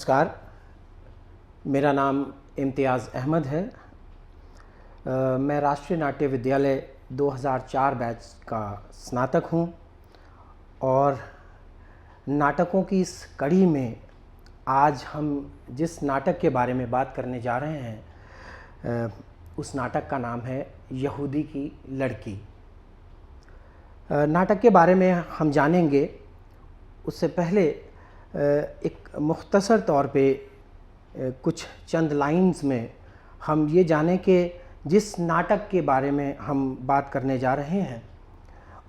नमस्कार, मेरा नाम इम्तियाज़ अहमद है। मैं राष्ट्रीय नाट्य विद्यालय 2004 बैच का स्नातक हूँ और नाटकों की इस कड़ी में आज हम जिस नाटक के बारे में बात करने जा रहे हैं उस नाटक का नाम है यहूदी की लड़की। नाटक के बारे में हम जानेंगे उससे पहले एक मुख्तसर तौर पे कुछ चंद लाइंस में हम ये जानें कि जिस नाटक के बारे में हम बात करने जा रहे हैं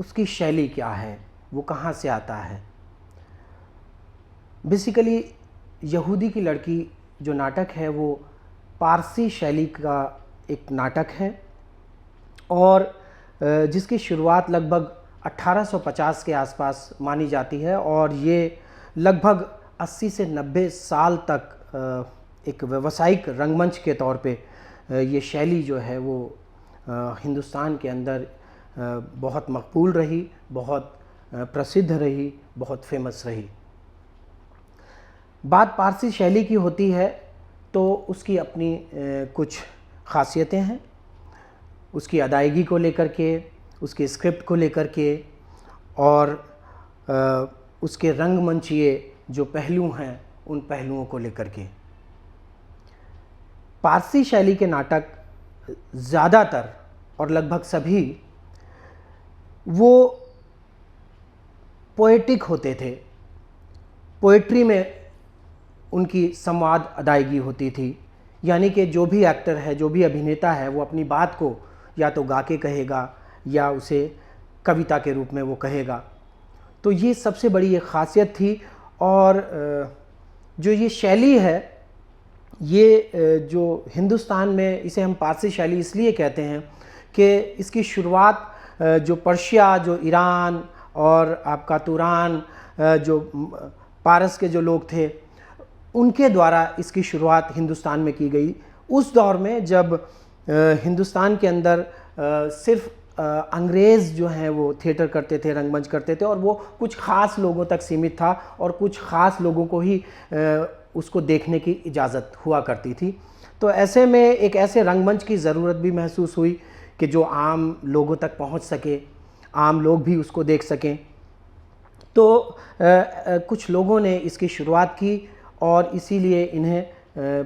उसकी शैली क्या है, वो कहाँ से आता है। बेसिकली यहूदी की लड़की जो नाटक है वो पारसी शैली का एक नाटक है और जिसकी शुरुआत लगभग 1850 के आसपास मानी जाती है और ये लगभग 80 से 90 साल तक एक व्यावसायिक रंगमंच के तौर पे ये शैली जो है वो हिंदुस्तान के अंदर बहुत मकबूल रही, बहुत प्रसिद्ध रही, बहुत फेमस रही। बात पारसी शैली की होती है तो उसकी अपनी कुछ खासियतें हैं, उसकी अदायगी को लेकर के, उसके स्क्रिप्ट को लेकर के और उसके रंगमंचीय जो पहलू हैं उन पहलुओं को लेकर के। पारसी शैली के नाटक ज़्यादातर और लगभग सभी वो पोएटिक होते थे। पोएट्री में उनकी संवाद अदायगी होती थी, यानी कि जो भी एक्टर है, जो भी अभिनेता है, वो अपनी बात को या तो गा के कहेगा या उसे कविता के रूप में वो कहेगा। तो ये सबसे बड़ी एक ख़ासियत थी और जो ये शैली है ये जो हिंदुस्तान में इसे हम पारसी शैली इसलिए कहते हैं कि इसकी शुरुआत जो पर्शिया, जो ईरान और आपका तुरान, जो पारस के जो लोग थे उनके द्वारा इसकी शुरुआत हिंदुस्तान में की गई। उस दौर में जब हिंदुस्तान के अंदर सिर्फ अंग्रेज़ जो हैं वो थिएटर करते थे, रंगमंच करते थे और वो कुछ ख़ास लोगों तक सीमित था और कुछ ख़ास लोगों को ही उसको देखने की इजाज़त हुआ करती थी। तो ऐसे में एक ऐसे रंगमंच की ज़रूरत भी महसूस हुई कि जो आम लोगों तक पहुंच सके, आम लोग भी उसको देख सकें। तो कुछ लोगों ने इसकी शुरुआत की और इसीलिए इन्हें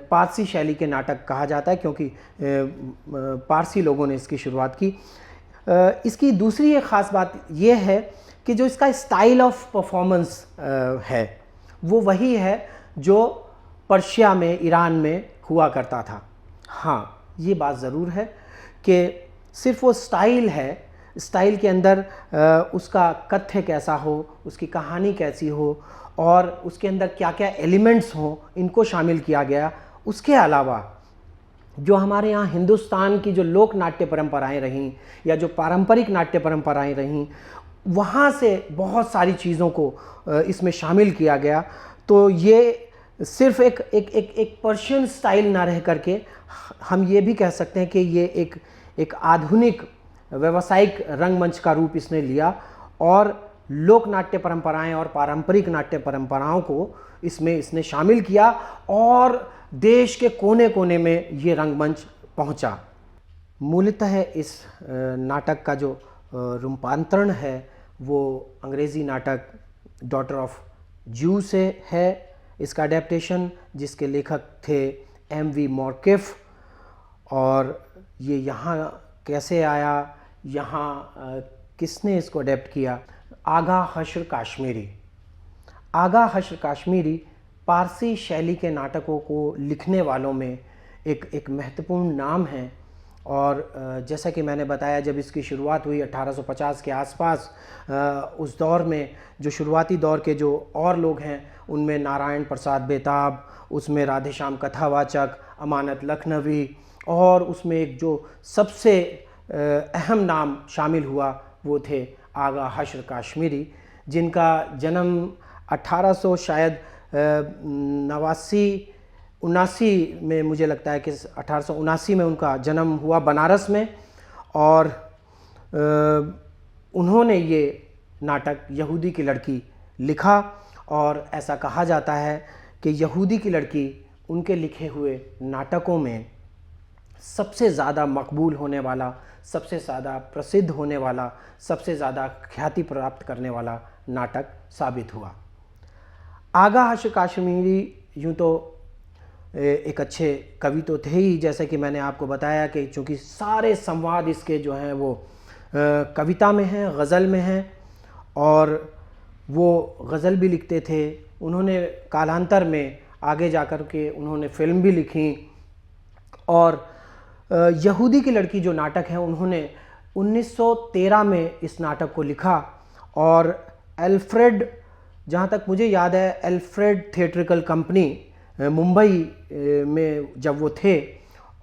पारसी शैली के नाटक कहा जाता है, क्योंकि पारसी लोगों ने इसकी शुरुआत की। इसकी दूसरी एक ख़ास बात यह है कि जो इसका स्टाइल ऑफ परफॉर्मेंस है वो वही है जो पर्शिया में, ईरान में हुआ करता था। हाँ, ये बात ज़रूर है कि सिर्फ वो स्टाइल है, स्टाइल के अंदर उसका कथ्य कैसा हो, उसकी कहानी कैसी हो और उसके अंदर क्या क्या एलिमेंट्स हों, इनको शामिल किया गया। उसके अलावा जो हमारे यहाँ हिंदुस्तान की जो लोक नाट्य परंपराएं रहीं या जो पारंपरिक नाट्य परंपराएं रहीं, वहाँ से बहुत सारी चीज़ों को इसमें शामिल किया गया। तो ये सिर्फ एक पर्शियन स्टाइल ना रह करके हम ये भी कह सकते हैं कि ये एक आधुनिक व्यावसायिक रंगमंच का रूप इसने लिया और लोक नाट्य परंपराएं और पारंपरिक नाट्य परंपराओं को इसने शामिल किया और देश के कोने कोने में ये रंगमंच पहुंचा। मूलतः इस नाटक का जो रूपांतरण है वो अंग्रेज़ी नाटक डॉटर ऑफ जू से है। इसका अडेप्टेशन जिसके लेखक थे M.V. मॉर्किफ, और ये यहाँ कैसे आया, यहाँ किसने इसको अडेप्ट किया? आगा हश्र काश्मीरी। आगा हश्र काश्मीरी पारसी शैली के नाटकों को लिखने वालों में एक महत्वपूर्ण नाम है और जैसा कि मैंने बताया, जब इसकी शुरुआत हुई 1850 के आसपास, उस दौर में जो शुरुआती दौर के जो और लोग हैं उनमें नारायण प्रसाद बेताब, उसमें राधेश्याम कथावाचक, अमानत लखनवी और उसमें एक जो सबसे अहम नाम शामिल हुआ वो थे आगा हश्र काश्मीरी, जिनका जन्म 1800 शायद 79 में, मुझे लगता है कि 1879 में उनका जन्म हुआ बनारस में। और उन्होंने ये नाटक यहूदी की लड़की लिखा और ऐसा कहा जाता है कि यहूदी की लड़की उनके लिखे हुए नाटकों में सबसे ज़्यादा मकबूल होने वाला, सबसे ज़्यादा प्रसिद्ध होने वाला, सबसे ज़्यादा ख्याति प्राप्त करने वाला नाटक साबित हुआ। आगा हाशिर काश्मीरी यूँ तो एक अच्छे कवि तो थे ही, जैसे कि मैंने आपको बताया कि चूँकि सारे संवाद इसके जो हैं वो कविता में हैं, गज़ल में हैं, और वो गज़ल भी लिखते थे। उन्होंने कालांतर में आगे जाकर के उन्होंने फ़िल्म भी लिखी, और यहूदी की लड़की जो नाटक है उन्होंने 1913 में इस नाटक को लिखा, और एल्फ्रेड, जहाँ तक मुझे याद है, एल्फ्रेड थिएट्रिकल कंपनी मुंबई में जब वो थे,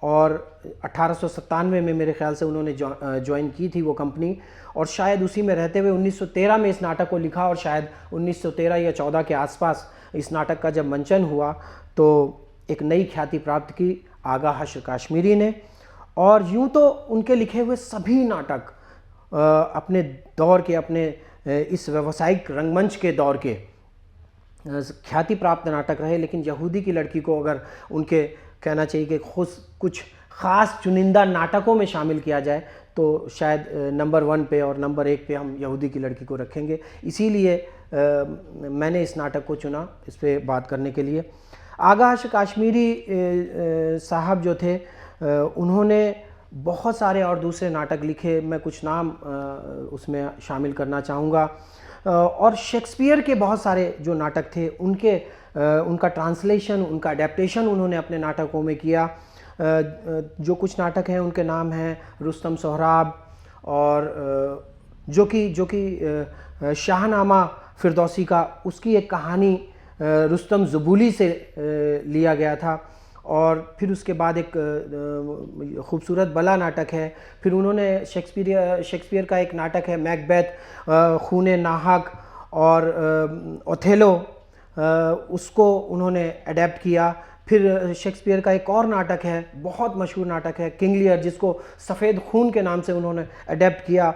और 1897 में मेरे ख्याल से उन्होंने ज्वाइन की थी वो कंपनी, और शायद उसी में रहते हुए 1913 में इस नाटक को लिखा, और शायद 1913 या 14 के आसपास इस नाटक का जब मंचन हुआ तो एक नई ख्याति प्राप्त की आगा हाशिर काश्मीरी ने। और यूँ तो उनके लिखे हुए सभी नाटक अपने दौर के, अपने इस व्यावसायिक रंगमंच के दौर के ख्याति प्राप्त नाटक रहे, लेकिन यहूदी की लड़की को अगर उनके कहना चाहिए कि खुद कुछ ख़ास चुनिंदा नाटकों में शामिल किया जाए तो शायद नंबर 1 पे और नंबर 1 पे हम यहूदी की लड़की को रखेंगे। इसीलिए मैंने इस नाटक को चुना इस पे बात करने के लिए। आगा हाशिर काश्मीरी साहब जो थे उन्होंने बहुत सारे और दूसरे नाटक लिखे, मैं कुछ नाम उसमें शामिल करना चाहूँगा। और शेक्सपियर के बहुत सारे जो नाटक थे उनका ट्रांसलेशन, उनका अडेप्टेशन उन्होंने अपने नाटकों में किया। जो कुछ नाटक हैं उनके नाम हैं रुस्तम सोहराब, और जो कि शाहनामा फिरदौसी का, उसकी एक कहानी रुस्तम ज़ुबूली से लिया गया था। और फिर उसके बाद एक खूबसूरत बला नाटक है। फिर उन्होंने शेक्सपियर का एक नाटक है मैकबेथ, खूने नाहक और ओथेलो, उसको उन्होंने अडेप्ट किया। फिर शेक्सपियर का एक और नाटक है, बहुत मशहूर नाटक है किंग लियर, जिसको सफ़ेद खून के नाम से उन्होंने अडेप्ट किया।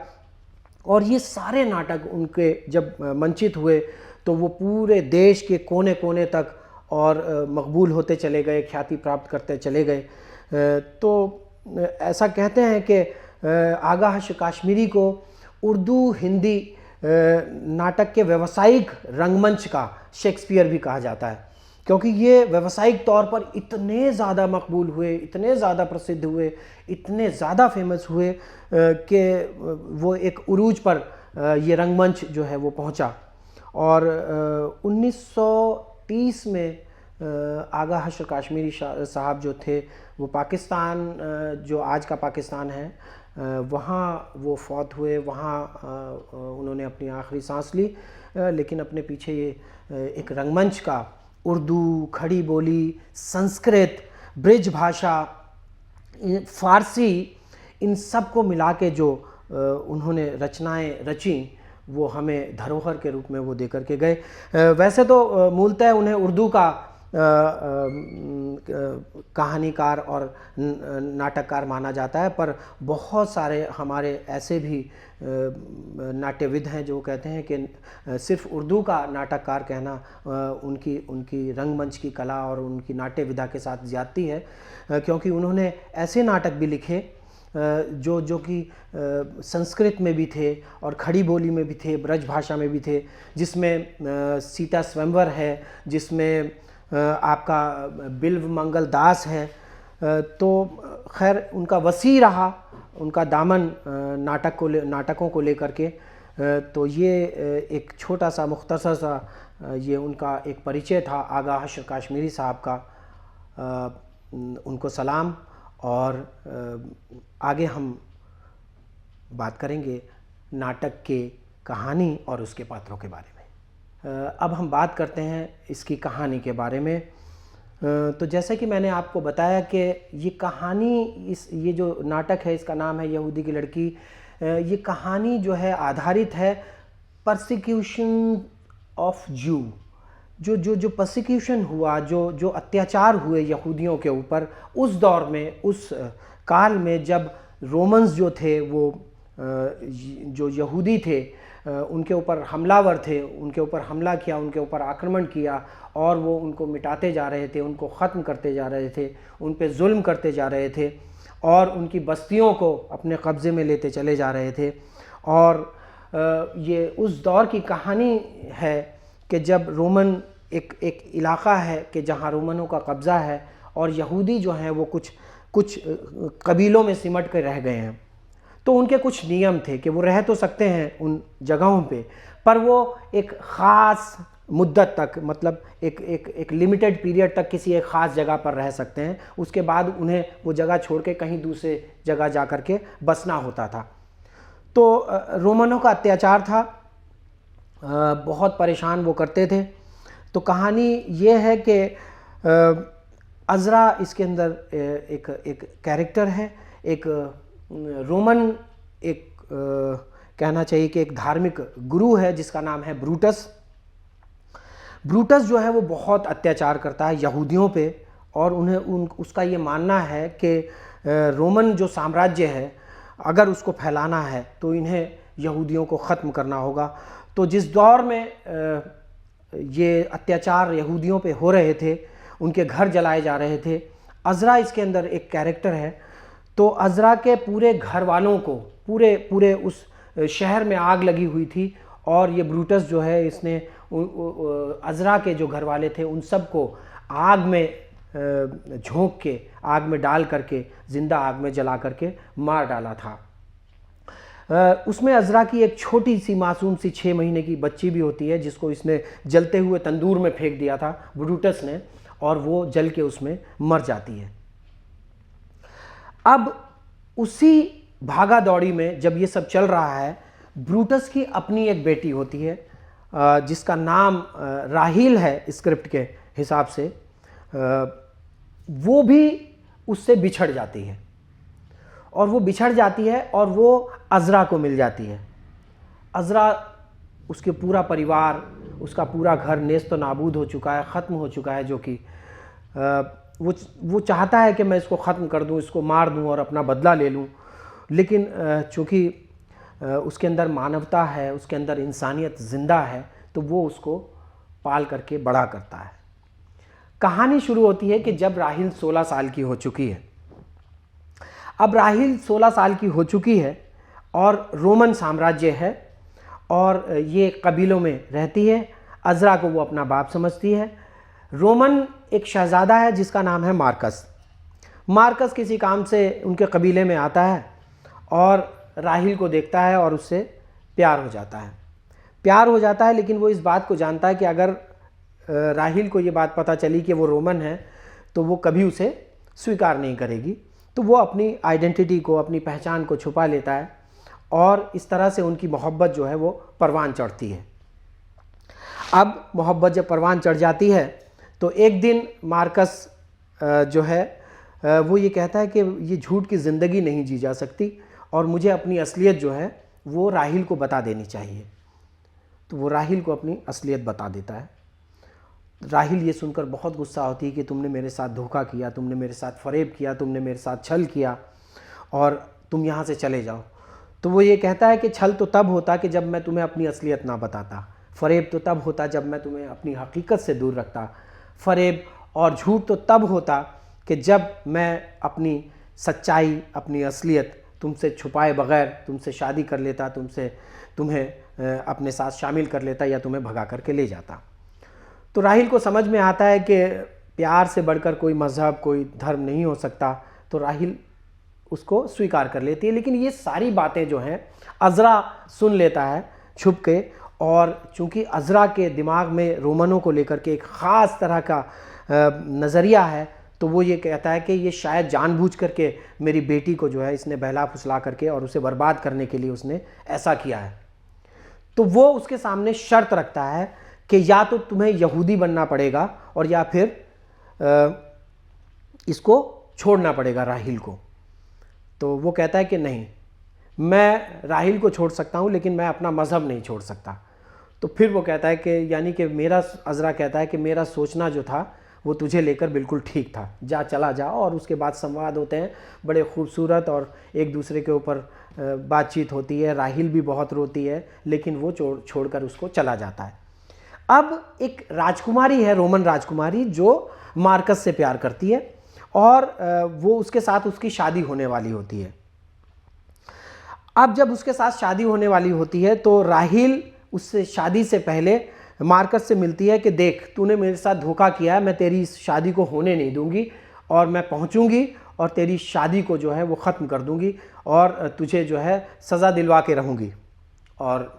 और ये सारे नाटक उनके जब मंचित हुए तो वो पूरे देश के कोने कोने तक और मकबूल होते चले गए, ख्याति प्राप्त करते चले गए। तो ऐसा कहते हैं कि आगा हाशिर काश्मीरी को उर्दू हिंदी नाटक के व्यावसायिक रंगमंच का शेक्सपियर भी कहा जाता है, क्योंकि ये व्यावसायिक तौर पर इतने ज़्यादा मकबूल हुए, इतने ज़्यादा प्रसिद्ध हुए, इतने ज़्यादा फेमस हुए कि वो एक उरूज पर ये रंगमंच जो है वो पहुंचा। और 1930 में आगा हाशिर काश्मीरी साहब जो थे वो पाकिस्तान, जो आज का पाकिस्तान है, वहाँ वो फौत हुए। वहाँ उन्होंने अपनी आखिरी सांस ली, लेकिन अपने पीछे ये एक रंगमंच का उर्दू, खड़ी बोली, संस्कृत, ब्रिज भाषा, फ़ारसी, इन सब को मिला के जो उन्होंने रचनाएं रची वो हमें धरोहर के रूप में वो दे करके गए। वैसे तो मूलतः उन्हें उर्दू का कहानीकार और नाटककार माना जाता है, पर बहुत सारे हमारे ऐसे भी नाट्यविद हैं जो कहते हैं कि सिर्फ उर्दू का नाटककार कहना उनकी रंगमंच की कला और उनकी नाट्य विधा के साथ ज़्यादती है, क्योंकि उन्होंने ऐसे नाटक भी लिखे जो कि संस्कृत में भी थे और खड़ी बोली में भी थे, ब्रज भाषा में भी थे, जिसमें सीता स्वयंवर है, जिसमें आपका बिल्व मंगल दास है। तो खैर उनका वसी रहा उनका दामन नाटकों को लेकर के। तो ये एक छोटा सा मुख्तसर सा ये उनका एक परिचय था आगा हाशिर काश्मीरी साहब का। उनको सलाम। और आगे हम बात करेंगे नाटक के कहानी और उसके पात्रों के बारे में। अब हम बात करते हैं इसकी कहानी के बारे में। तो जैसे कि मैंने आपको बताया कि ये कहानी, ये जो नाटक है इसका नाम है यहूदी की लड़की। ये कहानी जो है आधारित है परसिक्यूशन ऑफ जू, जो परसिक्यूशन हुआ, जो अत्याचार हुए यहूदियों के ऊपर उस दौर में, उस काल में जब रोमन्स जो थे वो जो यहूदी थे उनके ऊपर हमलावर थे, उनके ऊपर हमला किया, उनके ऊपर आक्रमण किया और वो उनको मिटाते जा रहे थे, उनको ख़त्म करते जा रहे थे, उन पे जुल्म करते जा रहे थे और उनकी बस्तियों को अपने कब्ज़े में लेते चले जा रहे थे। और ये उस दौर की कहानी है कि जब रोमन एक इलाक़ा है कि जहाँ रोमनों का कब्ज़ा है और यहूदी जो हैं वो कुछ कबीलों में सिमट कर रह गए हैं। तो उनके कुछ नियम थे कि वो रह तो सकते हैं उन जगहों पे, पर वो एक ख़ास मुद्दत तक, मतलब एक लिमिटेड पीरियड तक किसी एक ख़ास जगह पर रह सकते हैं। उसके बाद उन्हें वो जगह छोड़ के कहीं दूसरे जगह जा कर के बसना होता था। तो रोमनों का अत्याचार था, बहुत परेशान वो करते थे। तो कहानी ये है कि अज़रा इसके अंदर एक कैरेक्टर है, एक रोमन, एक कहना चाहिए कि एक धार्मिक गुरु है जिसका नाम है ब्रूटस। ब्रूटस जो है वो बहुत अत्याचार करता है यहूदियों पे और उसका ये मानना है कि रोमन जो साम्राज्य है अगर उसको फैलाना है तो इन्हें यहूदियों को ख़त्म करना होगा। तो जिस दौर में ये अत्याचार यहूदियों पे हो रहे थे, उनके घर जलाए जा रहे थे, अज़रा इसके अंदर एक कैरेक्टर है। तो अज़रा के पूरे घर वालों को, पूरे उस शहर में आग लगी हुई थी और ये ब्रूटस जो है इसने अज़रा के जो घर वाले थे उन सब को आग में झोंक के, आग में डाल करके, ज़िंदा आग में जला करके मार डाला था। उसमें अज़रा की एक छोटी सी मासूम सी 6 महीने की बच्ची भी होती है जिसको इसने जलते हुए तंदूर में फेंक दिया था ब्रूटस ने, और वो जल के उसमें मर जाती है। अब उसी भागा दौड़ी में जब ये सब चल रहा है, ब्रूटस की अपनी एक बेटी होती है जिसका नाम राहील है स्क्रिप्ट के हिसाब से। वो भी उससे बिछड़ जाती है और वो बिछड़ जाती है और वो अज़रा को मिल जाती है। अज़रा, उसके पूरा परिवार, उसका पूरा घर नेस्त नाबूद हो चुका है, ख़त्म हो चुका है, जो कि वो चाहता है कि मैं इसको ख़त्म कर दूं, इसको मार दूं और अपना बदला ले लूं। लेकिन चूँकि उसके अंदर मानवता है, उसके अंदर इंसानियत ज़िंदा है, तो वो उसको पाल करके बड़ा करता है। कहानी शुरू होती है कि जब राहील 16 साल की हो चुकी है। अब राहील 16 साल की हो चुकी है और रोमन साम्राज्य है और ये कबीलों में रहती है। अज़रा को वो अपना बाप समझती है। रोमन एक शहज़ादा है जिसका नाम है मार्कस। मार्कस किसी काम से उनके कबीले में आता है और राहील को देखता है और उससे प्यार हो जाता है। लेकिन वो इस बात को जानता है कि अगर राहील को ये बात पता चली कि वो रोमन है तो वो कभी उसे स्वीकार नहीं करेगी। तो वो अपनी आइडेंटिटी को, अपनी पहचान को छुपा लेता है और इस तरह से उनकी मोहब्बत जो है वो परवान चढ़ती है। अब मोहब्बत जब परवान चढ़ जाती है तो एक दिन मार्कस जो है वो ये कहता है कि ये झूठ की ज़िंदगी नहीं जी जा सकती और मुझे अपनी असलियत जो है वो राहील को बता देनी चाहिए। तो वो राहील को अपनी असलियत बता देता है। राहील ये सुनकर बहुत गुस्सा होती है कि तुमने मेरे साथ धोखा किया, तुमने मेरे साथ फ़रेब किया, तुमने मेरे साथ छल किया और तुम यहाँ से चले जाओ। तो वो ये कहता है कि छल तो तब होता कि जब मैं तुम्हें अपनी असलियत ना बताता, फ़रेब तो तब होता जब मैं तुम्हें अपनी हकीकत से दूर रखता, फ़रेब और झूठ तो तब होता कि जब मैं अपनी सच्चाई, अपनी असलियत तुमसे छुपाए बग़ैर तुमसे शादी कर लेता, तुम्हें अपने साथ शामिल कर लेता या तुम्हें भगा करके ले जाता। तो राहील को समझ में आता है कि प्यार से बढ़कर कोई मज़हब, कोई धर्म नहीं हो सकता। तो राहील उसको स्वीकार कर लेती है। लेकिन ये सारी बातें जो हैं अज़रा सुन लेता है छुप के, और चूँकि अज़रा के दिमाग में रोमनों को लेकर के एक ख़ास तरह का नज़रिया है, तो वो ये कहता है कि ये शायद जानबूझ करके मेरी बेटी को जो है इसने बहला फुसला करके और उसे बर्बाद करने के लिए उसने ऐसा किया है। तो वो उसके सामने शर्त रखता है कि या तो तुम्हें यहूदी बनना पड़ेगा और या फिर इसको छोड़ना पड़ेगा राहील को। तो वो कहता है कि नहीं, मैं राहील को छोड़ सकता हूँ लेकिन मैं अपना मज़हब नहीं छोड़ सकता। तो फिर वो कहता है कि यानी कि अज़रा कहता है कि मेरा सोचना जो था वो तुझे लेकर बिल्कुल ठीक था, जा, चला जा। और उसके बाद संवाद होते हैं बड़े खूबसूरत और एक दूसरे के ऊपर बातचीत होती है, राहिल भी बहुत रोती है, लेकिन वो छोड़कर उसको चला जाता है। अब एक राजकुमारी है, रोमन राजकुमारी, जो मार्कस से प्यार करती है और वो उसके साथ उसकी शादी होने वाली होती है। अब जब उसके साथ शादी होने वाली होती है तो राहिल उससे शादी से पहले मार्कस से मिलती है कि देख, तूने मेरे साथ धोखा किया है, मैं तेरी इस शादी को होने नहीं दूंगी और मैं पहुंचूंगी और तेरी शादी को जो है वो ख़त्म कर दूंगी और तुझे जो है सज़ा दिलवा के रहूंगी। और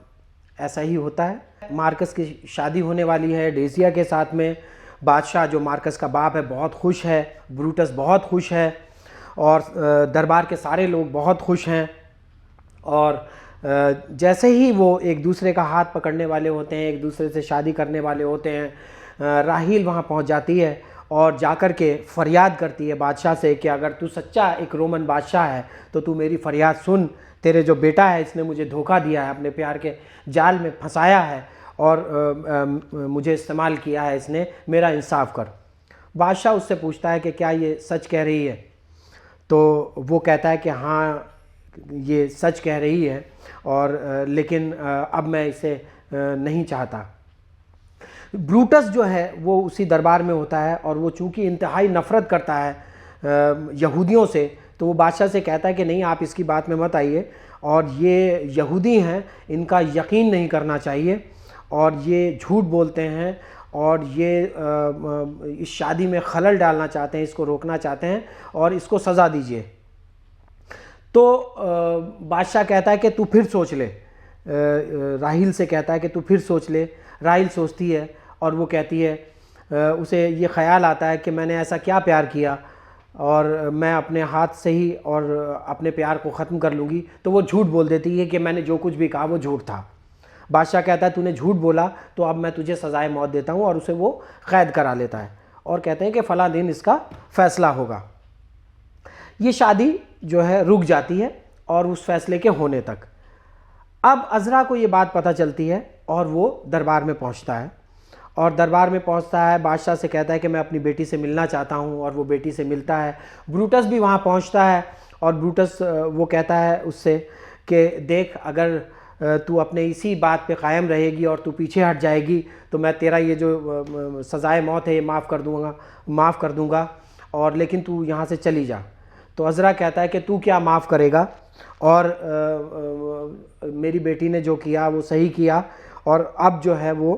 ऐसा ही होता है। मार्कस की शादी होने वाली है डेजिया के साथ में। बादशाह जो मार्कस का बाप है बहुत खुश है, ब्रूटस बहुत खुश है और दरबार के सारे लोग बहुत खुश हैं। और जैसे ही वो एक दूसरे का हाथ पकड़ने वाले होते हैं, एक दूसरे से शादी करने वाले होते हैं, राहिल वहाँ पहुँच जाती है और जाकर के फरियाद करती है बादशाह से कि अगर तू सच्चा एक रोमन बादशाह है तो तू मेरी फरियाद सुन। तेरे जो बेटा है इसने मुझे धोखा दिया है, अपने प्यार के जाल में फंसाया है और मुझे इस्तेमाल किया है इसने, मेरा इंसाफ कर। बादशाह उससे पूछता है कि क्या ये सच कह रही है? तो वो कहता है कि हाँ, ये सच कह रही है और लेकिन अब मैं इसे नहीं चाहता। ब्रूटस जो है वो उसी दरबार में होता है और वो चूंकि इंतहाई नफ़रत करता है यहूदियों से, तो वो बादशाह से कहता है कि नहीं, आप इसकी बात में मत आइए और ये यहूदी हैं, इनका यकीन नहीं करना चाहिए और ये झूठ बोलते हैं और ये इस शादी में खलल डालना चाहते हैं, इसको रोकना चाहते हैं और इसको सज़ा दीजिए। तो बादशाह कहता है कि तू फिर सोच ले। राहिल से कहता है कि तू फिर सोच ले। राहिल सोचती है और वो कहती है, उसे ये ख्याल आता है कि मैंने ऐसा क्या प्यार किया और मैं अपने हाथ से ही और अपने प्यार को ख़त्म कर लूँगी। तो वो झूठ बोल देती है कि मैंने जो कुछ भी कहा वो झूठ था। बादशाह कहता है तूने झूठ बोला तो अब मैं तुझे सज़ाए मौत देता हूँ और उसे वो क़ैद करा लेता है और कहते हैं कि फ़लाँ दिन इसका फ़ैसला होगा। ये शादी जो है रुक जाती है और उस फैसले के होने तक। अब अज़रा को ये बात पता चलती है और वो दरबार में पहुंचता है और दरबार में पहुंचता है, बादशाह से कहता है कि मैं अपनी बेटी से मिलना चाहता हूं और वो बेटी से मिलता है। ब्रूटस भी वहां पहुंचता है और ब्रूटस वो कहता है उससे कि देख, अगर तू अपने इसी बात पे कायम रहेगी और तू पीछे हट जाएगी तो मैं तेरा ये जो सज़ाए मौत है ये माफ़ कर दूँगा और लेकिन तू यहाँ से चली जा। तो अज़रा कहता है कि तू क्या माफ़ करेगा और मेरी बेटी ने जो किया वो सही किया और अब जो है वो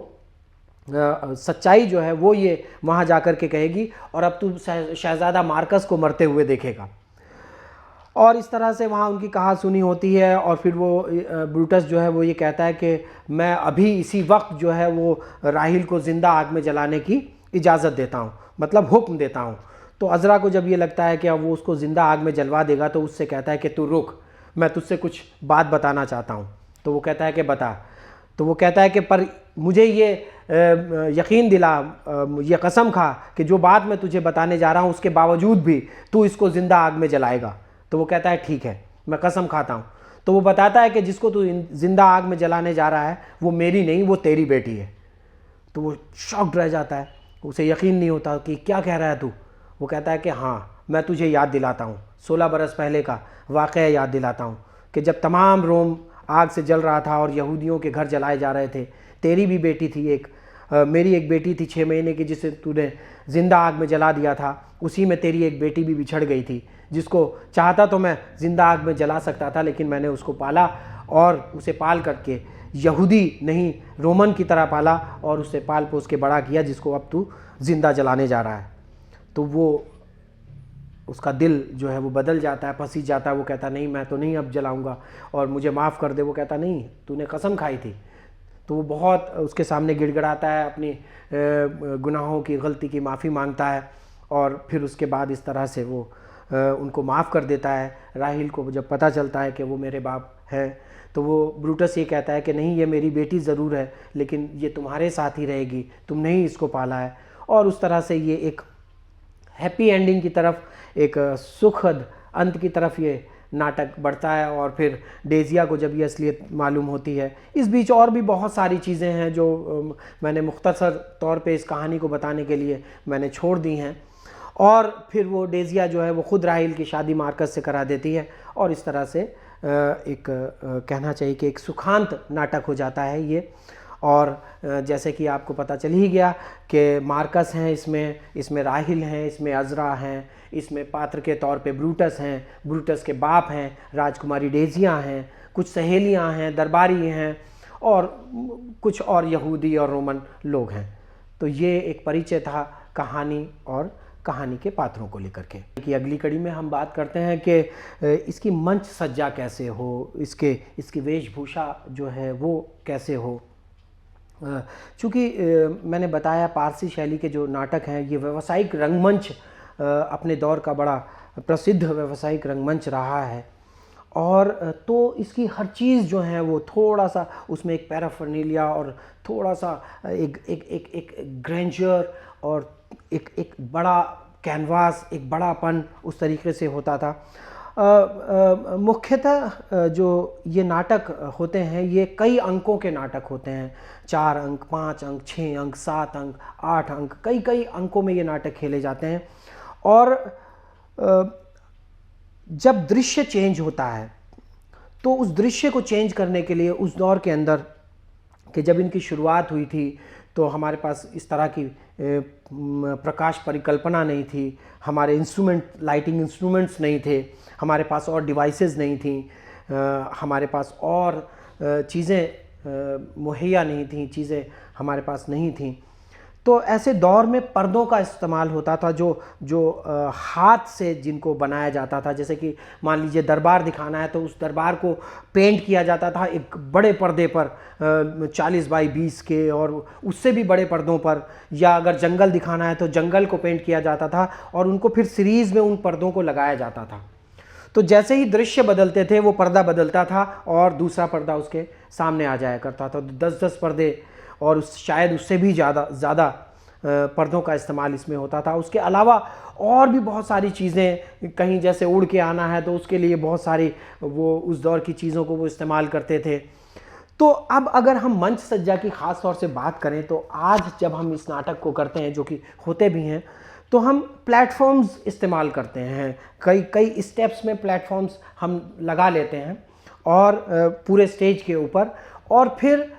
सच्चाई जो है वो ये वहाँ जाकर के कहेगी और अब तू शहज़ादा मार्कस को मरते हुए देखेगा। और इस तरह से वहाँ उनकी कहा सुनी होती है और फिर वो ब्रूटस जो है वो ये कहता है कि मैं अभी इसी वक्त जो है वो राहिल को ज़िंदा आग में जलाने की इजाज़त देता हूँ, मतलब हुक्म देता हूँ। तो अज़रा को जब ये लगता है कि अब वो उसको ज़िंदा आग में जलवा देगा तो उससे कहता है कि तू रुक, मैं तुझसे कुछ बात बताना चाहता हूँ। तो वो कहता है कि बता। तो वो कहता है कि पर मुझे ये यकीन दिला, ये कसम खा कि जो बात मैं तुझे बताने जा रहा हूँ उसके बावजूद भी तू इसको ज़िंदा आग में जलाएगा। तो वो कहता है ठीक है, मैं कसम खाता हूँ। तो वो बताता है कि जिसको तू ज़िंदा आग में जलाने जा रहा है वो मेरी नहीं, वो तेरी बेटी है। तो वो शॉक्ड रह जाता है, उसे यकीन नहीं होता कि क्या कह रहा है तू। वो कहता है कि हाँ, मैं तुझे याद दिलाता हूँ 16 बरस पहले का वाक़या याद दिलाता हूँ कि जब तमाम रोम आग से जल रहा था और यहूदियों के घर जलाए जा रहे थे, तेरी भी बेटी थी एक, मेरी एक बेटी थी 6 महीने की जिसे तूने ज़िंदा आग में जला दिया था। उसी में तेरी एक बेटी भी बिछड़ गई थी जिसको चाहता तो मैं ज़िंदा आग में जला सकता था, लेकिन मैंने उसको पाला और उसे पाल करके यहूदी नहीं रोमन की तरह पाला और उसे पाल पोस के बड़ा किया, जिसको अब तू ज़िंदा जलाने जा रहा है। तो वो उसका दिल जो है वो बदल जाता है, पसीज जाता है। वो कहता नहीं, मैं तो नहीं अब जलाऊंगा और मुझे माफ़ कर दे। वो कहता नहीं, तूने कसम खाई थी। तो वो बहुत उसके सामने गिड़गिड़ाता है, अपनी गुनाहों की गलती की माफ़ी मांगता है और फिर उसके बाद इस तरह से वो उनको माफ़ कर देता है। राहिल को जब पता चलता है कि वो मेरे बाप हैं तो वो ब्रूटस ये कहता है कि नहीं, ये मेरी बेटी ज़रूर है लेकिन ये तुम्हारे साथ ही रहेगी, तुमने ही इसको पाला है। और उस तरह से ये एक हैप्पी एंडिंग की तरफ, एक सुखद अंत की तरफ ये नाटक बढ़ता है। और फिर डेजिया को जब ये असलियत मालूम होती है, इस बीच और भी बहुत सारी चीज़ें हैं जो मैंने मुख्तसर तौर पे इस कहानी को बताने के लिए मैंने छोड़ दी हैं। और फिर वो डेजिया जो है वो ख़ुद राहिल की शादी मार्कस से करा देती है और इस तरह से कहना चाहिए कि एक सुखांत नाटक हो जाता है ये। और जैसे कि आपको पता चल ही गया कि मार्कस हैं इसमें राहिल हैं, इसमें अज़रा हैं, इसमें पात्र के तौर पे ब्रूटस हैं, ब्रूटस के बाप हैं, राजकुमारी डेजिया हैं, कुछ सहेलियां हैं, दरबारी हैं और कुछ और यहूदी और रोमन लोग हैं। तो ये एक परिचय था कहानी और कहानी के पात्रों को लेकर के। कि अगली कड़ी में हम बात करते हैं कि इसकी मंच सज्जा कैसे हो, इसकी वेशभूषा जो है वो कैसे हो। चूँकि मैंने बताया पारसी शैली के जो नाटक हैं ये व्यावसायिक रंगमंच अपने दौर का बड़ा प्रसिद्ध व्यावसायिक रंगमंच रहा है। और तो इसकी हर चीज़ जो है वो थोड़ा सा उसमें एक पैराफर्नेलिया और थोड़ा सा एक ग्रैंडर और एक बड़ा कैनवास, एक बड़ापन उस तरीके से होता था। मुख्यतः जो ये नाटक होते हैं ये कई अंकों के नाटक होते हैं, 4 अंक, 5 अंक, 6 अंक, 7 अंक, 8 अंक, कई अंकों में ये नाटक खेले जाते हैं। और जब दृश्य चेंज होता है तो उस दृश्य को चेंज करने के लिए उस दौर के अंदर कि जब इनकी शुरुआत हुई थी तो हमारे पास इस तरह की प्रकाश परिकल्पना नहीं थी, हमारे लाइटिंग इंस्ट्रूमेंट्स नहीं थे, हमारे पास और डिवाइसेस नहीं थी, हमारे पास और चीज़ें मुहैया नहीं थी, चीज़ें हमारे पास नहीं थी। तो ऐसे दौर में पर्दों का इस्तेमाल होता था जो हाथ से जिनको बनाया जाता था। जैसे कि मान लीजिए दरबार दिखाना है तो उस दरबार को पेंट किया जाता था एक बड़े पर्दे पर 40 बाई 20 के और उससे भी बड़े पर्दों पर, या अगर जंगल दिखाना है तो जंगल को पेंट किया जाता था और उनको फिर सीरीज़ में उन पर्दों को लगाया जाता था। तो जैसे ही दृश्य बदलते थे वो पर्दा बदलता था और दूसरा पर्दा उसके सामने आ जाया करता था। तो 10-10 पर्दे और शायद उससे भी ज़्यादा पर्दों का इस्तेमाल इसमें होता था। उसके अलावा और भी बहुत सारी चीज़ें, कहीं जैसे उड़ के आना है तो उसके लिए बहुत सारी वो उस दौर की चीज़ों को वो इस्तेमाल करते थे। तो अब अगर हम मंच सज्जा की ख़ास तौर से बात करें तो आज जब हम इस नाटक को करते हैं, जो कि होते भी हैं, तो हम प्लेटफॉर्म्स इस्तेमाल करते हैं। कई स्टेप्स में प्लेटफॉर्म्स हम लगा लेते हैं और पूरे स्टेज के ऊपर, और फिर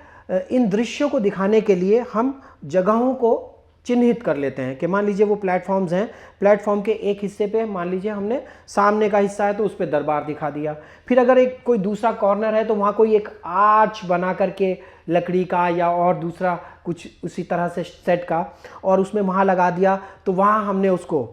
इन दृश्यों को दिखाने के लिए हम जगहों को चिन्हित कर लेते हैं कि मान लीजिए वो प्लेटफॉर्म्स हैं, प्लेटफॉर्म के एक हिस्से पे मान लीजिए हमने सामने का हिस्सा है तो उस पर दरबार दिखा दिया। फिर अगर एक कोई दूसरा कॉर्नर है तो वहाँ कोई एक आर्च बना करके लकड़ी का या और दूसरा कुछ उसी तरह से सेट का और उसमें वहाँ लगा दिया, तो वहाँ हमने उसको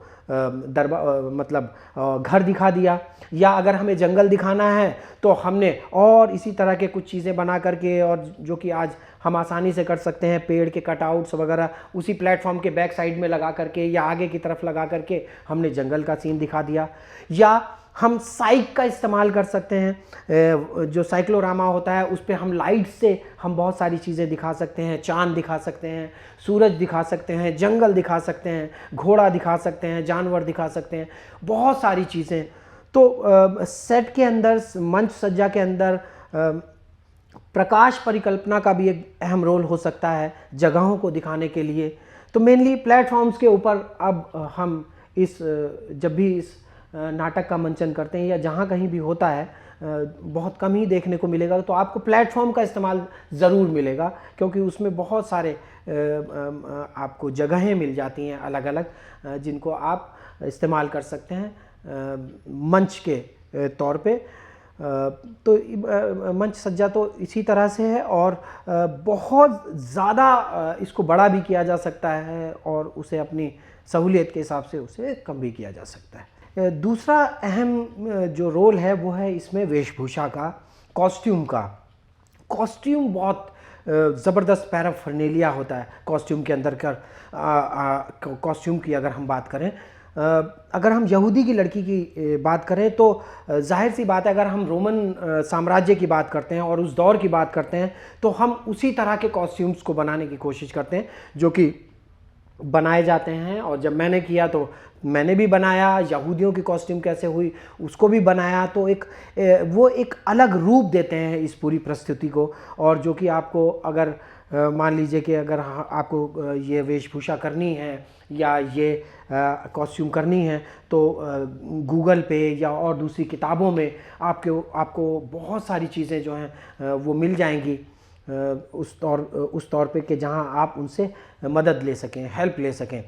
घर दिखा दिया। या अगर हमें जंगल दिखाना है तो हमने और इसी तरह के कुछ चीज़ें बना करके, और जो कि आज हम आसानी से कर सकते हैं, पेड़ के कटआउट्स वगैरह उसी प्लेटफॉर्म के बैक साइड में लगा करके या आगे की तरफ लगा करके हमने जंगल का सीन दिखा दिया। या हम साइक का इस्तेमाल कर सकते हैं, जो साइक्लोरामा होता है उस पर हम लाइट से हम बहुत सारी चीज़ें दिखा सकते हैं, चांद दिखा सकते हैं, सूरज दिखा सकते हैं, जंगल दिखा सकते हैं, घोड़ा दिखा सकते हैं, जानवर दिखा सकते हैं, बहुत सारी चीज़ें। तो सेट के अंदर, मंच सज्जा के अंदर प्रकाश परिकल्पना का भी एक अहम रोल हो सकता है जगहों को दिखाने के लिए। तो मेनली प्लेटफॉर्म्स के ऊपर अब हम जब भी इस नाटक का मंचन करते हैं या जहाँ कहीं भी होता है, बहुत कम ही देखने को मिलेगा, तो आपको प्लेटफॉर्म का इस्तेमाल ज़रूर मिलेगा, क्योंकि उसमें बहुत सारे आपको जगहें मिल जाती हैं अलग अलग, जिनको आप इस्तेमाल कर सकते हैं मंच के तौर पे। तो मंच सज्जा तो इसी तरह से है, और बहुत ज़्यादा इसको बड़ा भी किया जा सकता है और उसे अपनी सहूलियत के हिसाब से उसे कम भी किया जा सकता है। दूसरा अहम जो रोल है वो है इसमें वेशभूषा का, कॉस्ट्यूम का। कॉस्ट्यूम बहुत ज़बरदस्त पैराफर्नेलिया होता है कॉस्ट्यूम के अंदर कॉस्ट्यूम की अगर हम बात करें, अगर हम यहूदी की लड़की की बात करें तो जाहिर सी बात है, अगर हम रोमन साम्राज्य की बात करते हैं और उस दौर की बात करते हैं तो हम उसी तरह के कॉस्ट्यूम्स को बनाने की कोशिश करते हैं जो कि बनाए जाते हैं। और जब मैंने किया तो मैंने भी बनाया, यहूदियों की कॉस्ट्यूम कैसे हुई उसको भी बनाया, तो वो एक अलग रूप देते हैं इस पूरी प्रस्तुति को। और जो कि आपको अगर मान लीजिए कि अगर आपको ये वेशभूषा करनी है या ये कॉस्ट्यूम करनी है तो गूगल पे या और दूसरी किताबों में आपको बहुत सारी चीज़ें जो हैं वो मिल जाएंगी उस तौर पे कि जहां आप उनसे मदद ले सकें, हेल्प ले सकें।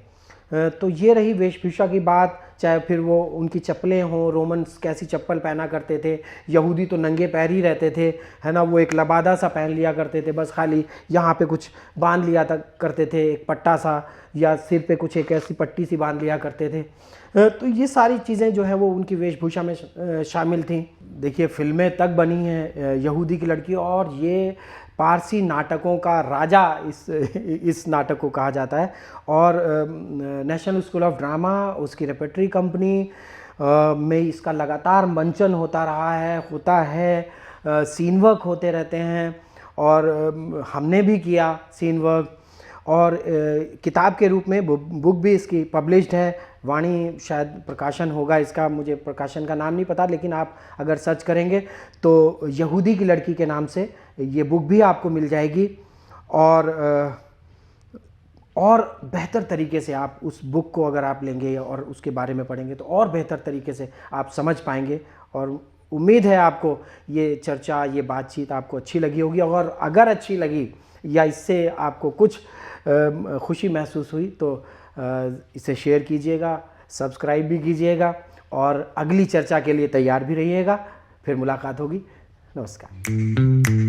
तो ये रही वेशभूषा की बात। चाहे फिर वो उनकी चप्पलें हों, रोमन्स कैसी चप्पल पहना करते थे, यहूदी तो नंगे पैर ही रहते थे, है ना, वो एक लबादा सा पहन लिया करते थे, बस खाली यहाँ पे कुछ बांध लिया करते थे, एक पट्टा सा, या सिर पे कुछ एक ऐसी पट्टी सी बांध लिया करते थे। तो ये सारी चीज़ें जो है वो उनकी वेशभूषा में शामिल थी। देखिए फिल्में तक बनी हैं यहूदी की लड़की, और ये पारसी नाटकों का राजा इस नाटक को कहा जाता है। और नेशनल स्कूल ऑफ ड्रामा, उसकी रेपर्टरी कंपनी में इसका लगातार मंचन होता है, सीन वर्क होते रहते हैं, और हमने भी किया सीन वर्क, और किताब के रूप में बुक भी इसकी पब्लिश्ड है। वाणी शायद प्रकाशन होगा इसका, मुझे प्रकाशन का नाम नहीं पता, लेकिन आप अगर सर्च करेंगे तो यहूदी की लड़की के नाम से ये बुक भी आपको मिल जाएगी। और बेहतर तरीके से आप उस बुक को अगर आप लेंगे और उसके बारे में पढ़ेंगे तो और बेहतर तरीके से आप समझ पाएंगे। और उम्मीद है आपको ये चर्चा, ये बातचीत आपको अच्छी लगी होगी, और अगर अच्छी लगी या इससे आपको कुछ खुशी महसूस हुई तो इसे शेयर कीजिएगा, सब्सक्राइब भी कीजिएगा, और अगली चर्चा के लिए तैयार भी रहिएगा। फिर मुलाकात होगी। नमस्कार।